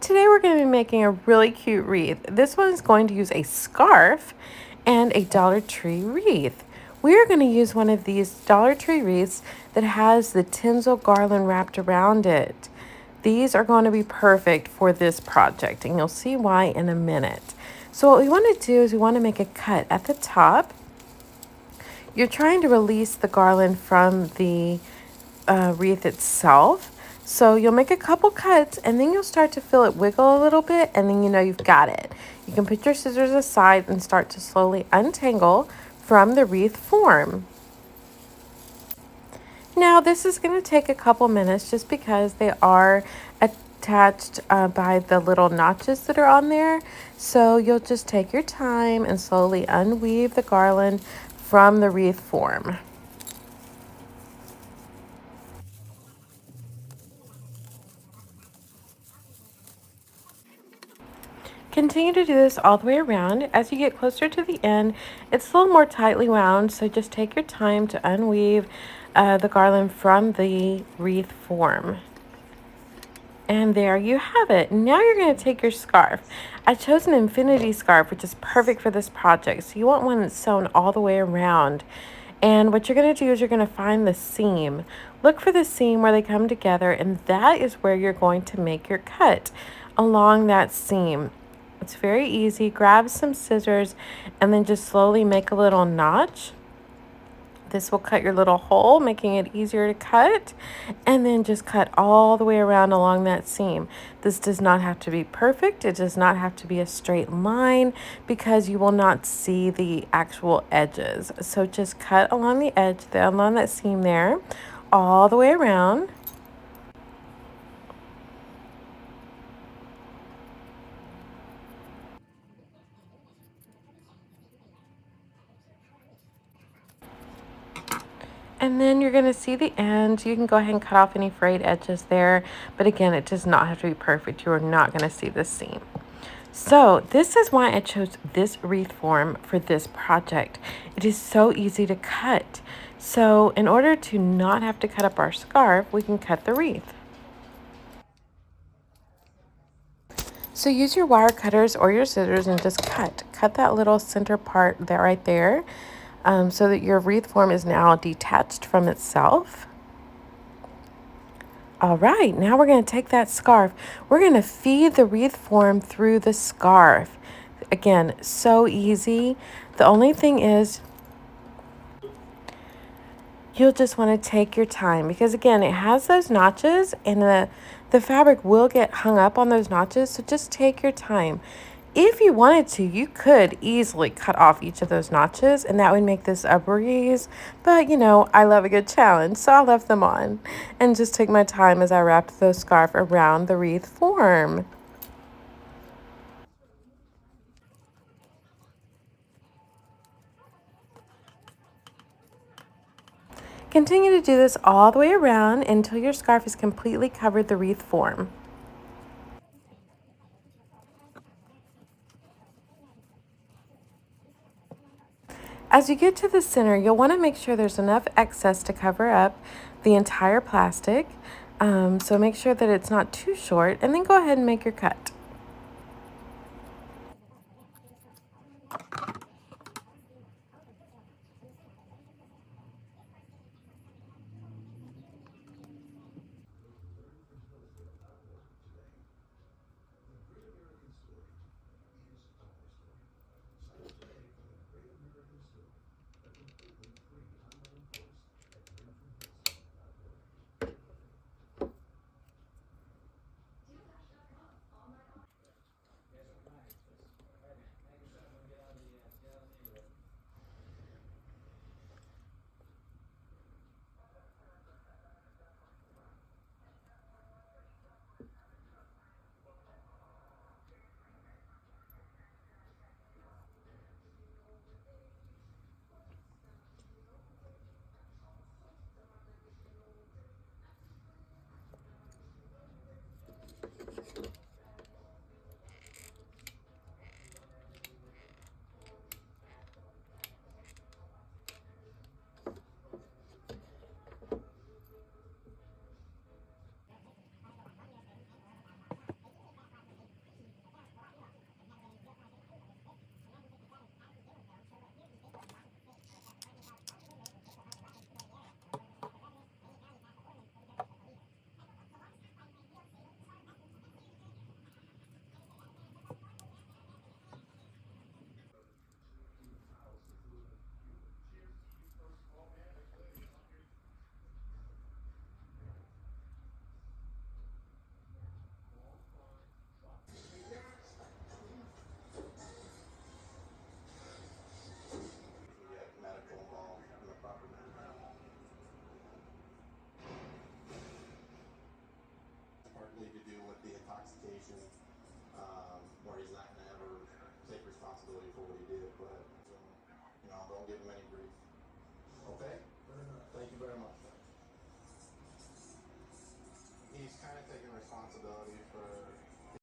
Today we're going to be making a really cute wreath. This one is going to use a scarf and a Dollar Tree wreath. We are going to use one of these Dollar Tree wreaths that has the tinsel garland wrapped around it. These are going to be perfect for this project, and you'll see why in a minute. So what we want to do is we want to make a cut at the top. You're trying to release the garland from the wreath itself. So you'll make a couple cuts and then you'll start to feel it wiggle a little bit, and then you know you've got it. You can put your scissors aside and start to slowly untangle from the wreath form. Now this is going to take a couple minutes just because they are attached by the little notches that are on there. So you'll just take your time and slowly unweave the garland from the wreath form. Continue to do this all the way around. As you get closer to the end, it's a little more tightly wound, so just take your time to unweave the garland from the wreath form. And there you have it. Now you're going to take your scarf. I chose an infinity scarf, which is perfect for this project. So you want one that's sewn all the way around. And what you're going to do is you're going to find the seam. Look for the seam where they come together, and that is where you're going to make your cut along that seam. It's very easy. Grab some scissors and then just slowly make a little notch. This will cut your little hole, making it easier to cut, and then just cut all the way around along that seam. This does not have to be perfect. It does not have to be a straight line because you will not see the actual edges. So just cut along the edge, along that seam there, all the way around. And then you're going to see the end. You can go ahead and cut off any frayed edges there. But again, it does not have to be perfect. You are not going to see the seam. So this is why I chose this wreath form for this project. It is so easy to cut. So in order to not have to cut up our scarf, we can cut the wreath. So use your wire cutters or your scissors and just cut. Cut that little center part there, right there, so that your wreath form is now detached from itself. All right, now we're going to take that scarf. We're going to feed the wreath form through the scarf. Again, so easy. The only thing is you'll just want to take your time because, again, it has those notches and the fabric will get hung up on those notches. So just take your time. If you wanted to, you could easily cut off each of those notches, and that would make this a breeze. But, you know, I love a good challenge, so I left them on and just took my time as I wrapped the scarf around the wreath form. Continue to do this all the way around until your scarf has completely covered the wreath form. As you get to the center, you'll want to make sure there's enough excess to cover up the entire plastic. So make sure that it's not too short, and then go ahead and make your cut. kind of taking responsibility for